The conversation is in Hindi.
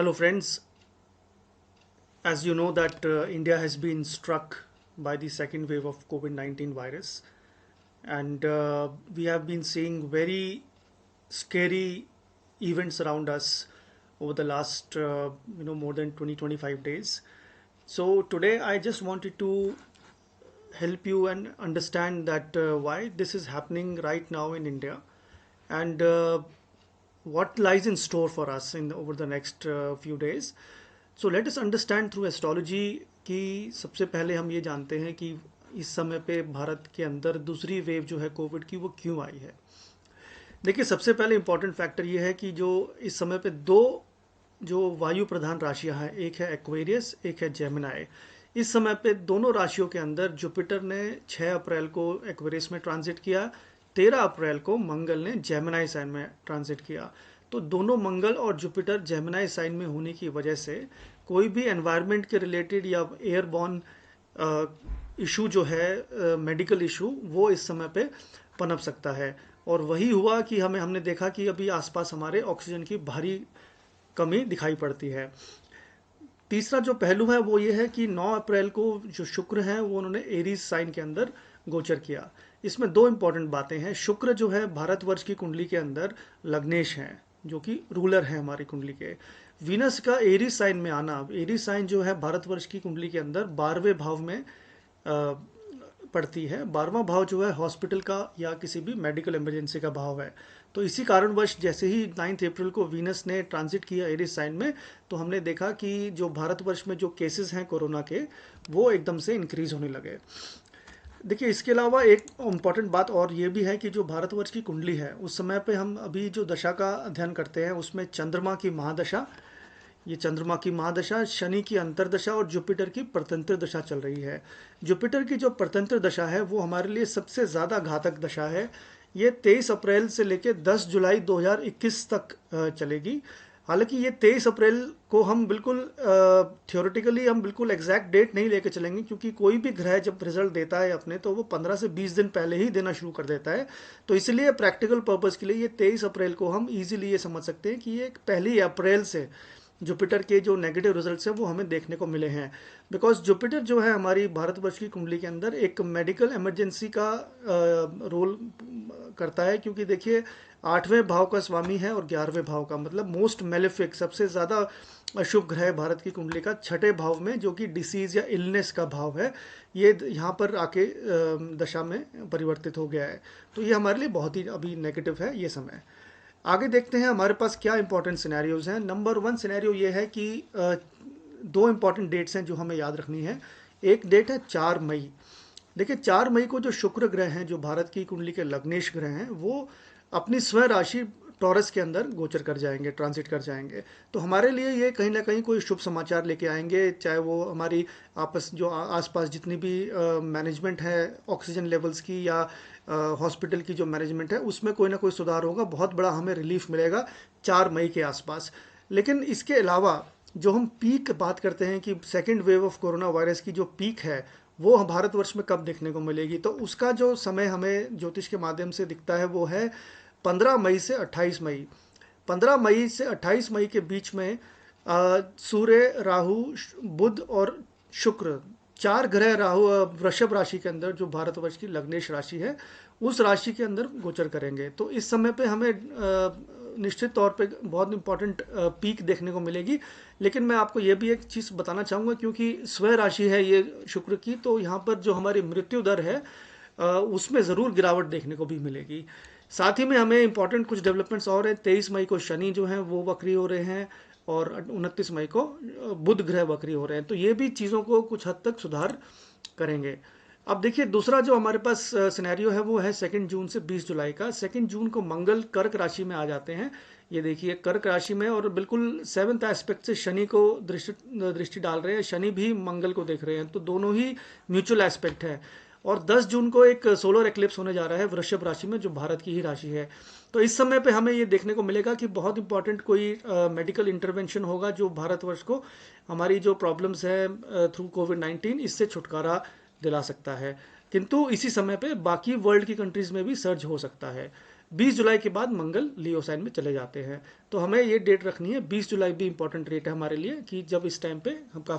Hello, friends. As you know that India has been struck by the second wave of COVID-19 virus, and we have been seeing very scary events around us over the last more than 20-25 days. So today I just wanted to help you and understand that why this is happening right now in India, and what lies in store for us in over the next few days. So let us understand through astrology कि सबसे पहले हम ये जानते हैं कि इस समय पे भारत के अंदर दूसरी वेव जो है कोविड की वो क्यों आई है। देखिए, सबसे पहले इंपॉर्टेंट फैक्टर ये है कि जो इस समय पे दो जो वायु प्रधान राशियां हैं, एक है एक्वेरियस, एक है जेमिनाई। इस समय पे दोनों राशियों के अंदर जुपिटर ने 6 अप्रैल को एक्वेरियस में ट्रांजिट किया, 13 अप्रैल को मंगल ने जेमिनाई साइन में ट्रांजिट किया। तो दोनों मंगल और जुपिटर जेमिनाई साइन में होने की वजह से कोई भी एनवायरनमेंट के रिलेटेड या एयरबॉर्न इशू जो है, मेडिकल इशू, वो इस समय पे पनप सकता है। और वही हुआ कि हमने देखा कि अभी आसपास हमारे ऑक्सीजन की भारी कमी दिखाई पड़ती है। तीसरा जो पहलू है वो ये है कि 9 अप्रैल को जो शुक्र हैं वो उन्होंने एरीज साइन के अंदर गोचर किया। इसमें दो इंपॉर्टेंट बातें हैं। शुक्र जो है भारतवर्ष की कुंडली के अंदर लग्नेश हैं, जो कि रूलर है हमारी कुंडली के। वीनस का एरीज साइन में आना, एरीज साइन जो है भारतवर्ष की कुंडली के अंदर 12वें भाव में पड़ती है। 12वां भाव जो है हॉस्पिटल का या किसी भी मेडिकल इमरजेंसी का भाव है। तो इसी कारणवश जैसे ही 9 अप्रैल को वीनस ने ट्रांजिट किया एरीज साइन में, तो हमने देखा कि जो भारतवर्ष में जो केसेस हैं कोरोना के, वो एकदम से इंक्रीज होने लगे। देखिए, इसके अलावा एक इम्पॉर्टेंट बात और ये भी है कि जो भारतवर्ष की कुंडली है उस समय पे हम अभी जो दशा का अध्ययन करते हैं उसमें चंद्रमा की महादशा, ये चंद्रमा की महादशा, शनि की अंतरदशा और जुपिटर की परतंत्र दशा चल रही है। जुपिटर की जो परतंत्र दशा है वो हमारे लिए सबसे ज़्यादा घातक दशा है। ये 23 अप्रैल से लेकर 10 जुलाई 2021 तक चलेगी। हालांकि ये 23 अप्रैल को हम बिल्कुल थियोरेटिकली हम बिल्कुल एग्जैक्ट डेट नहीं लेके चलेंगे, क्योंकि कोई भी ग्रह जब रिजल्ट देता है अपने, तो वो 15 से 20 दिन पहले ही देना शुरू कर देता है। तो इसलिए प्रैक्टिकल पर्पज़ के लिए ये 23 अप्रैल को हम इजीली ये समझ सकते हैं कि ये 1 अप्रैल से जुपिटर के जो नेगेटिव रिजल्ट्स हैं वो हमें देखने को मिले हैं। बिकॉज जुपिटर जो है हमारी भारतवर्ष की कुंडली के अंदर एक मेडिकल इमरजेंसी का रोल करता है, क्योंकि देखिए 8वें भाव का स्वामी है और 11वें भाव का, मतलब मोस्ट मेलेफिक, सबसे ज़्यादा अशुभ ग्रह भारत की कुंडली का 6ठे भाव में, जो कि डिसीज या इलनेस का भाव है, ये यहाँ पर आके दशा में परिवर्तित हो गया है। तो ये हमारे लिए बहुत ही अभी नेगेटिव है ये समय। आगे देखते हैं हमारे पास क्या इंपॉर्टेंट सिनेरियोज हैं। नंबर 1 सिनेरियो ये है कि दो इंपॉर्टेंट डेट्स हैं जो हमें याद रखनी है। एक डेट है 4 मई। देखिए, 4 मई को जो शुक्र ग्रह हैं, जो भारत की कुंडली के लग्नेश ग्रह हैं, वो अपनी स्वयं राशि टॉरस के अंदर गोचर कर जाएंगे, ट्रांजिट कर जाएंगे। तो हमारे लिए ये कहीं ना कहीं कोई शुभ समाचार लेके आएंगे, चाहे वो हमारी आपस जो आसपास जितनी भी मैनेजमेंट है ऑक्सीजन लेवल्स की या हॉस्पिटल की जो मैनेजमेंट है, उसमें कोई ना कोई सुधार होगा, बहुत बड़ा हमें रिलीफ मिलेगा 4 मई के आसपास। लेकिन इसके अलावा जो हम पीक बात करते हैं कि second wave of corona virus की जो पीक है वो भारतवर्ष में कब देखने को मिलेगी, तो उसका जो समय हमें ज्योतिष के माध्यम से दिखता है वो है 15 मई से 28 मई। 15 मई से 28 मई के बीच में सूर्य, राहु, बुध और शुक्र, 4 ग्रह राहु वृषभ राशि के अंदर, जो भारतवर्ष की लग्नेश राशि है, उस राशि के अंदर गोचर करेंगे। तो इस समय पे हमें निश्चित तौर पे बहुत इंपॉर्टेंट पीक देखने को मिलेगी। लेकिन मैं आपको ये भी एक चीज़ बताना चाहूँगा, क्योंकि स्वयं राशि है ये शुक्र की, तो यहाँ पर जो हमारी मृत्यु दर है उसमें ज़रूर गिरावट देखने को भी मिलेगी। साथ ही में हमें इंपॉर्टेंट कुछ डेवलपमेंट्स और हैं। 23 मई को शनि जो हैं वो वक्री हो रहे हैं और 29 मई को बुध ग्रह वक्री हो रहे हैं। तो ये भी चीज़ों को कुछ हद तक सुधार करेंगे। अब देखिए, दूसरा जो हमारे पास सिनेरियो है वो है 2 जून से 20 जुलाई का। 2 जून को मंगल कर्क राशि में आ जाते हैं। ये देखिए, कर्क राशि में, और बिल्कुल 7th एस्पेक्ट से शनि को दृष्टि डाल रहे हैं। शनि भी मंगल को देख रहे हैं, तो दोनों ही म्यूचुअल एस्पेक्ट है। और 10 जून को एक सोलर एक्लिप्स होने जा रहा है वृषभ राशि में, जो भारत की ही राशि है। तो इस समय पे हमें ये देखने को मिलेगा कि बहुत इंपॉर्टेंट कोई मेडिकल इंटरवेंशन होगा जो भारतवर्ष को हमारी जो प्रॉब्लम्स है थ्रू कोविड-19, इससे छुटकारा दिला सकता है। किंतु इसी समय पे बाकी वर्ल्ड की कंट्रीज में भी सर्ज हो सकता है। 20 जुलाई के बाद मंगल लियो साइन में चले जाते हैं। तो हमें ये डेट रखनी है, 20 जुलाई भी इंपॉर्टेंट डेट है हमारे लिए कि जब इस टाइम पे हम काफ़ी